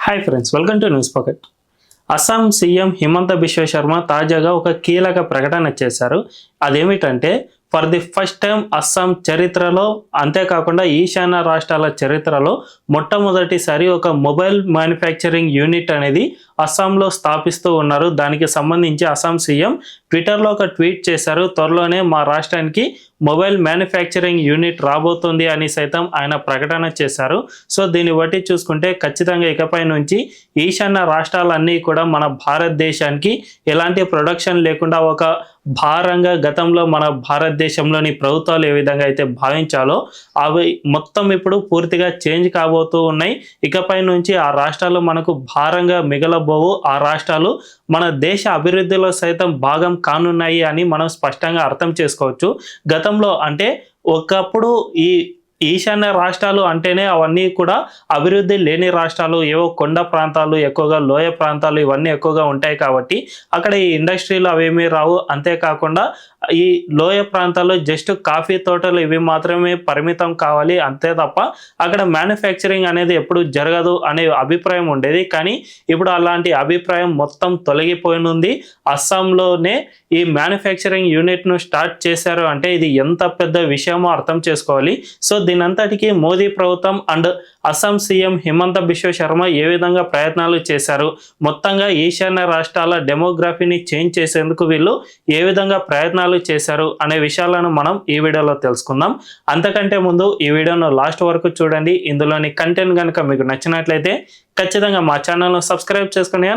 Hi friends, welcome to news pocket. Assam CM Himanta Biswa Sharma తాజాగా ఒక కీలక ప్రకటన చేశారు. అదేమిటంటే for the first time Assam చరిత్రలో, అంతేకాకుండా ఈశాన్య రాష్ట్రాల చరిత్రలో మొట్టమొదటిసారి ఒక మొబైల్ మ్యానుఫ్యాక్చరింగ్ యూనిట్ అనేది అస్సాంలో స్థాపిస్తూ ఉన్నారు. దానికి సంబంధించి అస్సాం సీఎం ట్విట్టర్లో ఒక ట్వీట్ చేశారు. త్వరలోనే మా రాష్ట్రానికి మొబైల్ మ్యానుఫ్యాక్చరింగ్ యూనిట్ రాబోతుంది అని సైతం ఆయన ప్రకటన చేశారు. సో దీన్ని బట్టి చూసుకుంటే ఖచ్చితంగా ఇకపై నుంచి ఈశాన్య రాష్ట్రాలన్నీ కూడా మన భారతదేశానికి ఎలాంటి ప్రొడక్షన్ లేకుండా ఒక భారంగా గతంలో మన భారతదేశంలోని ప్రభుత్వాలు ఏ విధంగా అయితే భావించాలో అవి మొత్తం ఇప్పుడు పూర్తిగా చేంజ్ కాబోతూ ఉన్నాయి. ఇకపై నుంచి ఆ రాష్ట్రాలు మనకు భారంగా మిగలబోవు. ఆ రాష్ట్రాలు మన దేశ అభివృద్ధిలో సైతం భాగం కానున్నాయి అని మనం స్పష్టంగా అర్థం చేసుకోవచ్చు. గతంలో అంటే ఒకప్పుడు ఈ ఈశాన్య రాష్ట్రాలు అంటేనే అవన్నీ కూడా అభివృద్ధి లేని రాష్ట్రాలు, ఏవో కొండ ప్రాంతాలు, ఎక్కువగా లోయ ప్రాంతాలు ఇవన్నీ ఎక్కువగా ఉంటాయి కాబట్టి అక్కడ ఈ ఇండస్ట్రీలు అవేమీ రావు. అంతేకాకుండా ఈ లోయ ప్రాంతాల్లో జస్ట్ కాఫీ తోటలు ఇవి మాత్రమే పరిమితం కావాలి, అంతే తప్ప అక్కడ మ్యానుఫ్యాక్చరింగ్ అనేది ఎప్పుడు జరగదు అనే అభిప్రాయం ఉండేది. కానీ ఇప్పుడు అలాంటి అభిప్రాయం మొత్తం తొలగిపోయినుంది. అస్సాంలోనే ఈ మ్యానుఫ్యాక్చరింగ్ యూనిట్ను స్టార్ట్ చేశారు అంటే ఇది ఎంత పెద్ద విషయమో అర్థం చేసుకోవాలి. సో దీనంతటికీ మోదీ ప్రభుత్వం అండ్ అస్సాం సీఎం హిమంత బిశ్వ శర్మ ఏ విధంగా ప్రయత్నాలు చేశారు, మొత్తంగా ఈశాన్య రాష్ట్రాల డెమోగ్రఫీని చేంజ్ చేసేందుకు వీళ్ళు ఏ విధంగా ప్రయత్నాలు చేశారు అనే విషయాలను మనం ఈ వీడియోలో తెలుసుకుందాం. అంతకంటే ముందు ఈ వీడియోను లాస్ట్ వరకు చూడండి. ఇందులోని కంటెంట్ కనుక మీకు నచ్చినట్లయితే ఖచ్చితంగా మా ఛానల్ను సబ్స్క్రైబ్ చేసుకుని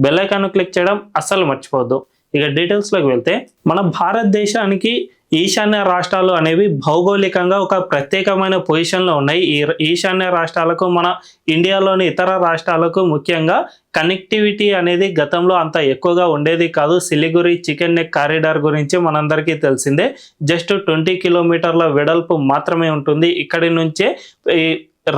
బెల్ ఐకాన్ క్లిక్ చేయడం అస్సలు మర్చిపోవద్దు. ఇక డీటెయిల్స్లోకి వెళ్తే మన భారతదేశానికి ఈశాన్య రాష్ట్రాలు అనేవి భౌగోళికంగా ఒక ప్రత్యేకమైన పొజిషన్లో ఉన్నాయి. ఈ ఈశాన్య రాష్ట్రాలకు మన ఇండియాలోని ఇతర రాష్ట్రాలకు ముఖ్యంగా కనెక్టివిటీ అనేది గతంలో అంత ఎక్కువగా ఉండేది కాదు. సిలిగురి చికెన్ నెక్ కారిడార్ గురించి మనందరికీ తెలిసిందే. జస్ట్ 20 కిలోమీటర్ల వెడల్పు మాత్రమే ఉంటుంది. ఇక్కడి నుంచే ఈ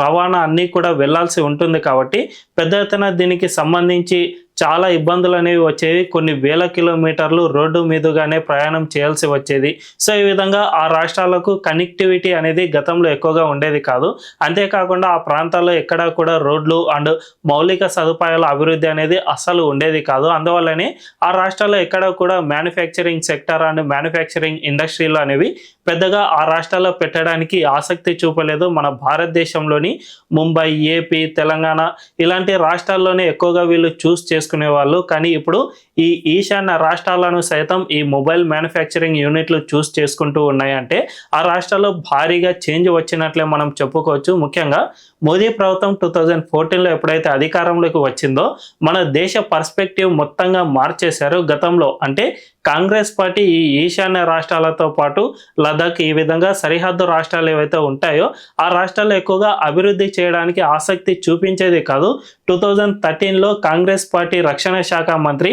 రవాణా అన్నీ కూడా వెళ్లాల్సి ఉంటుంది కాబట్టి పెద్ద ఎత్తున దీనికి సంబంధించి చాలా ఇబ్బందులు అనేవి వచ్చేవి. కొన్ని వేల కిలోమీటర్లు రోడ్డు మీదుగానే ప్రయాణం చేయాల్సి వచ్చేది. సో ఈ విధంగా ఆ రాష్ట్రాలకు కనెక్టివిటీ అనేది గతంలో ఎక్కువగా ఉండేది కాదు. అంతేకాకుండా ఆ ప్రాంతాల్లో ఎక్కడా కూడా రోడ్లు అండ్ మౌలిక సదుపాయాల అభివృద్ధి అనేది అసలు ఉండేది కాదు. అందువల్లనే ఆ రాష్ట్రాల్లో ఎక్కడ కూడా మ్యానుఫ్యాక్చరింగ్ సెక్టర్ అండ్ మ్యానుఫ్యాక్చరింగ్ ఇండస్ట్రీలు అనేవి పెద్దగా ఆ రాష్ట్రాల్లో పెట్టడానికి ఆసక్తి చూపలేదు. మన భారతదేశంలోని ముంబై, ఏపీ, తెలంగాణ ఇలాంటి రాష్ట్రాల్లోనే ఎక్కువగా వీళ్ళు చూస్ చేసుకునేవాళ్ళు. కానీ ఇప్పుడు ఈ ఈశాన్య రాష్ట్రాలను సైతం ఈ మొబైల్ మ్యానుఫ్యాక్చరింగ్ యూనిట్లు చూస్ చేసుకుంటూ ఉన్నాయంటే ఆ రాష్ట్రాల్లో భారీగా చేంజ్ వచ్చినట్లే మనం చెప్పుకోవచ్చు. ముఖ్యంగా మోదీ ప్రభుత్వం 2014లో ఎప్పుడైతే అధికారంలోకి వచ్చిందో మన దేశ పర్స్పెక్టివ్ మొత్తంగా మార్చేశారు. గతంలో అంటే కాంగ్రెస్ పార్టీ ఈ ఈశాన్య రాష్ట్రాలతో పాటు లదాఖ్ ఈ విధంగా సరిహద్దు రాష్ట్రాలు ఏవైతే ఉంటాయో ఆ రాష్ట్రాల్లో ఎక్కువగా అభివృద్ధి చేయడానికి ఆసక్తి చూపించేది కాదు. 2013లో కాంగ్రెస్ పార్టీ రక్షణ శాఖ మంత్రి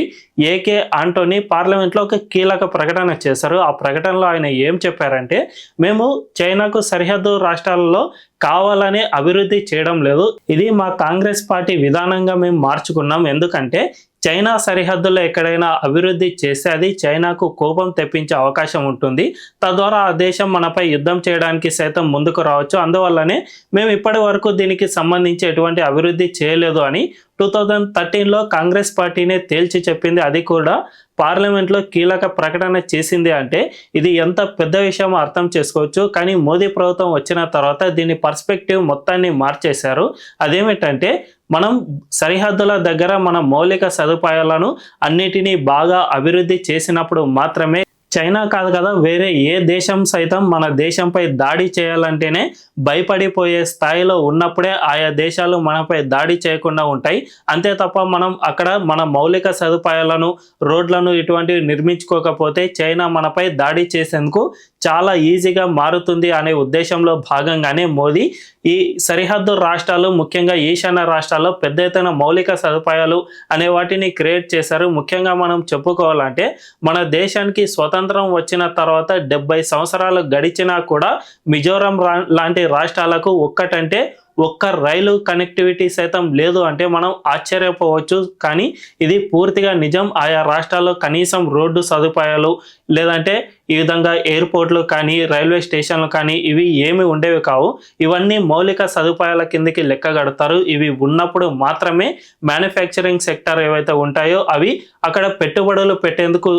ఏకే ఆంటోనీ పార్లమెంట్లో ఒక కీలక ప్రకటన చేశారు. ఆ ప్రకటనలో ఆయన ఏం చెప్పారంటే, మేము చైనాకు సరిహద్దు రాష్ట్రాలలో కావాలనే అభివృద్ధి చేయడం లేదు, ఇది మా కాంగ్రెస్ పార్టీ విధానంగా మేము మార్చుకున్నాం. ఎందుకంటే చైనా సరిహద్దుల్లో ఎక్కడైనా అభివృద్ధి చేస్తే అది చైనాకు కోపం తెప్పించే అవకాశం ఉంటుంది. తద్వారా ఆ దేశం మనపై యుద్ధం చేయడానికి సైతం ముందుకు రావచ్చు. అందువల్లనే మేము ఇప్పటి వరకు దీనికి సంబంధించి ఎటువంటి అభివృద్ధి చేయలేదు అని 2013లో కాంగ్రెస్ పార్టీనే తేల్చి చెప్పింది. అది కూడా పార్లమెంట్లో కీలక ప్రకటన చేసింది. అంటే ఇది ఎంత పెద్ద విషయమో అర్థం చేసుకోవచ్చు. కానీ మోదీ ప్రభుత్వం వచ్చిన తర్వాత దీని పర్స్పెక్టివ్ మొత్తాన్ని మార్చేశారు. అదేమిటంటే మనం సరిహద్దుల దగ్గర మన మౌలిక సదుపాయాలను అన్నిటినీ బాగా అభివృద్ధి చేసినప్పుడు మాత్రమే చైనా కాదు కదా, వేరే ఏ దేశం సైతం మన దేశంపై దాడి చేయాలంటేనే భయపడిపోయే స్థాయిలో ఉన్నప్పుడే ఆయా దేశాలు మనపై దాడి చేయకుండా ఉంటాయి. అంతే తప్ప మనం అక్కడ మన మౌలిక సదుపాయాలను, రోడ్లను ఇటువంటివి నిర్మించుకోకపోతే చైనా మనపై దాడి చేసేందుకు చాలా ఈజీగా మారుతుంది అనే ఉద్దేశంలో భాగంగానే మోదీ ఈ సరిహద్దు రాష్ట్రాలు, ముఖ్యంగా ఈశాన్య రాష్ట్రాల్లో పెద్ద ఎత్తున మౌలిక సదుపాయాలు అనే వాటిని క్రియేట్ చేశారు. ముఖ్యంగా మనం చెప్పుకోవాలంటే మన దేశానికి స్వతంత్రం వచ్చిన తర్వాత 70 సంవత్సరాలు గడిచినా కూడా మిజోరాం లాంటి రాష్ట్రాలకు ఒక్కటంటే ఒక్క రైలు కనెక్టివిటీ సైతం లేదు అంటే మనం ఆశ్చర్యపోవచ్చు. కానీ ఇది పూర్తిగా నిజం. ఆయా రాష్ట్రాల్లో కనీసం రోడ్డు సదుపాయాలు లేదంటే ఈ విధంగా ఎయిర్పోర్ట్లు కానీ రైల్వే స్టేషన్లు కానీ ఇవి ఏమి ఉండేవి కావు. ఇవన్నీ మౌలిక సదుపాయాల కిందకి లెక్క కడతారు. ఇవి ఉన్నప్పుడు మాత్రమే మ్యానుఫ్యాక్చరింగ్ సెక్టర్ ఏవైతే ఉంటాయో అవి అక్కడ పెట్టుబడులు పెట్టేందుకు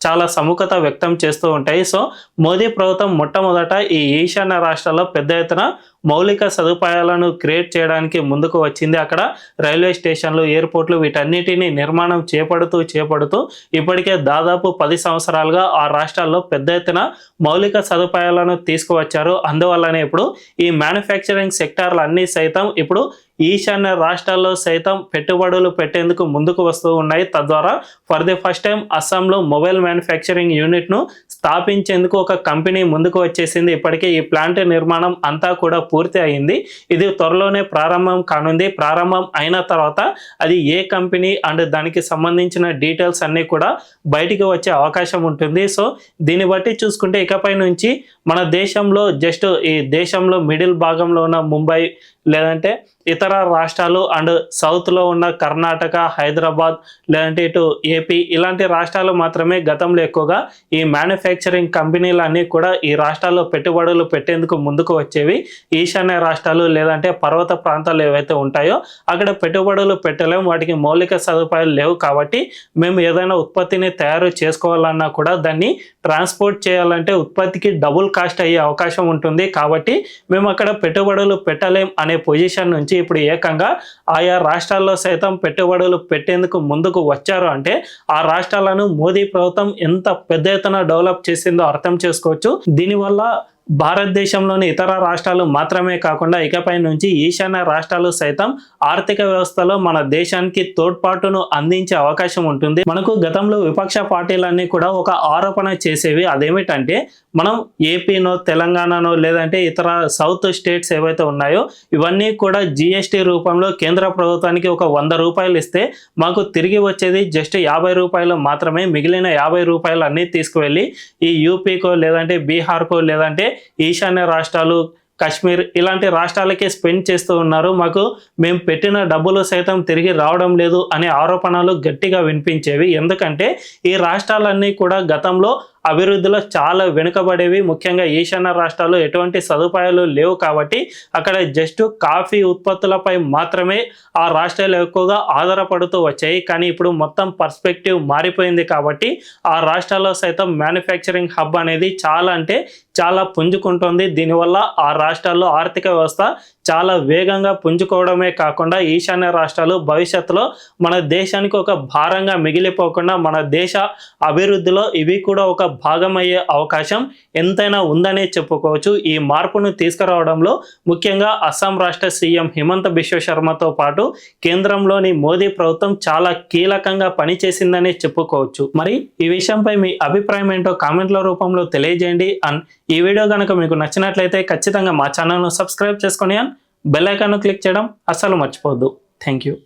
చాలా సముఖత వ్యక్తం చేస్తూ ఉంటాయి. సో మోదీ ప్రభుత్వం మొట్టమొదట ఈ ఈశాన్య రాష్ట్రాల్లో పెద్ద ఎత్తున మౌలిక సదుపాయాలను క్రియేట్ చేయడానికి ముందుకు వచ్చింది. అక్కడ రైల్వే స్టేషన్లు, ఎయిర్పోర్ట్లు వీటన్నిటిని నిర్మాణం చేపడుతూ ఇప్పటికే దాదాపు 10 సంవత్సరాలుగా ఆ రాష్ట్రాల్లో పెద్ద ఎత్తున మౌలిక సదుపాయాలను తీసుకువచ్చారు. అందువల్లనే ఇప్పుడు ఈ మ్యానుఫ్యాక్చరింగ్ సెక్టార్లు అన్నీ సైతం ఇప్పుడు ఈశాన్య రాష్ట్రాల్లో సైతం పెట్టుబడులు పెట్టేందుకు ముందుకు వస్తూ ఉన్నాయి. తద్వారా ఫర్ ది ఫస్ట్ టైం అస్సాంలో మొబైల్ మ్యానుఫ్యాక్చరింగ్ యూనిట్ను స్థాపించేందుకు ఒక కంపెనీ ముందుకు వచ్చేసింది. ఇప్పటికే ఈ ప్లాంట్ నిర్మాణం అంతా కూడా పూర్తి అయింది. ఇది త్వరలోనే ప్రారంభం కానుంది. ప్రారంభం అయిన తర్వాత అది ఏ కంపెనీ అండ్ దానికి సంబంధించిన డీటెయిల్స్ అన్నీ కూడా బయటికి వచ్చే అవకాశం ఉంటుంది. సో దీన్ని బట్టి చూసుకుంటే ఇకపై నుంచి మన దేశంలో జస్ట్ ఈ దేశంలో మిడిల్ భాగంలో ఉన్న ముంబై లేదంటే ఇతర రాష్ట్రాలు అండ్ సౌత్లో ఉన్న కర్ణాటక, హైదరాబాద్ లేదంటే ఇటు ఏపీ ఇలాంటి రాష్ట్రాలు మాత్రమే గతంలో ఎక్కువగా ఈ మ్యానుఫ్యాక్చరింగ్ కంపెనీలన్నీ కూడా ఈ రాష్ట్రాల్లో పెట్టుబడులు పెట్టేందుకు ముందుకు వచ్చేవి. ఈశాన్య రాష్ట్రాలు లేదంటే పర్వత ప్రాంతాలు ఏవైతే ఉంటాయో అక్కడ పెట్టుబడులు పెట్టలేము, వాటికి మౌలిక సదుపాయాలు లేవు. కాబట్టి మేము ఏదైనా ఉత్పత్తిని తయారు చేసుకోవాలన్నా కూడా దాన్ని ట్రాన్స్పోర్ట్ చేయాలంటే ఉత్పత్తికి డబుల్ కాస్ట్ అయ్యే అవకాశం ఉంటుంది. కాబట్టి మేము అక్కడ పెట్టుబడులు పెట్టలేం అనే పొజిషన్ నుంచి ఇప్పుడు ఏకంగా ఆయా రాష్ట్రాల్లో సైతం పెట్టుబడులు పెట్టేందుకు ముందుకు వచ్చారు అంటే ఆ రాష్ట్రాలను మోదీ ప్రభుత్వం ఎంత పెద్ద ఎత్తున డెవలప్ చేసిందో అర్థం చేసుకోవచ్చు. దీనివల్ల భారతదేశంలోని ఇతర రాష్ట్రాలు మాత్రమే కాకుండా ఇకపై నుంచి ఈశాన్య రాష్ట్రాలు సైతం ఆర్థిక వ్యవస్థలో మన దేశానికి తోడ్పాటును అందించే అవకాశం ఉంటుంది. మనకు గతంలో విపక్ష పార్టీలన్నీ కూడా ఒక ఆరోపణ చేసేవి, అదేమిటంటే మనం ఏపీనో తెలంగాణనో లేదంటే ఇతర సౌత్ స్టేట్స్ ఏవైతే ఉన్నాయో ఇవన్నీ కూడా జిఎస్టీ రూపంలో కేంద్ర ప్రభుత్వానికి ఒక 100 రూపాయలు ఇస్తే మాకు తిరిగి వచ్చేది జస్ట్ 50 రూపాయలు మాత్రమే. మిగిలిన 50 రూపాయలు అన్నీ తీసుకువెళ్ళి ఈ యూపీకో లేదంటే బీహార్కో లేదంటే ఈశాన్య రాష్ట్రాలు, కాశ్మీర్ ఇలాంటి రాష్ట్రాలకే స్పెండ్ చేస్తూ ఉన్నారు, మాకు మేము పెట్టిన డబ్బులు సైతం తిరిగి రావడం లేదు అనే ఆరోపణలు గట్టిగా వినిపించేవి. ఎందుకంటే ఈ రాష్ట్రాలన్నీ కూడా గతంలో అభివృద్ధిలో చాలా వెనుకబడేవి. ముఖ్యంగా ఈశాన్య రాష్ట్రాల్లో ఎటువంటి సదుపాయాలు లేవు కాబట్టి అక్కడ జస్ట్ కాఫీ ఉత్పత్తులపై మాత్రమే ఆ రాష్ట్రాలు ఎక్కువగా ఆధారపడుతూ వచ్చాయి. కానీ ఇప్పుడు మొత్తం పర్స్పెక్టివ్ మారిపోయింది కాబట్టి ఆ రాష్ట్రాల్లో సైతం మ్యానుఫ్యాక్చరింగ్ హబ్ అనేది చాలా అంటే చాలా పుంజుకుంటుంది. దీనివల్ల ఆ రాష్ట్రాల్లో ఆర్థిక వ్యవస్థ చాలా వేగంగా పుంజుకోవడమే కాకుండా ఈశాన్య రాష్ట్రాలు భవిష్యత్తులో మన దేశానికి ఒక భారంగా మిగిలిపోకుండా మన దేశ అభివృద్ధిలో ఇవి కూడా ఒక భాగమయ్యే అవకాశం ఎంతైనా ఉందనే చెప్పుకోవచ్చు. ఈ మార్పును తీసుకురావడంలో ముఖ్యంగా అస్సాం రాష్ట్ర సీఎం హిమంత బిశ్వ శర్మతో పాటు కేంద్రంలోని మోదీ ప్రభుత్వం చాలా కీలకంగా పనిచేసిందనే చెప్పుకోవచ్చు. మరి ఈ విషయంపై మీ అభిప్రాయం ఏంటో కామెంట్ల రూపంలో తెలియజేయండి. అండ్ ఈ వీడియో కనుక మీకు నచ్చినట్లయితే ఖచ్చితంగా మా ఛానల్ను సబ్స్క్రైబ్ చేసుకొని బెల్ ఐకాన్ను క్లిక్ చేయడం అస్సలు మర్చిపోవద్దు. Thank you.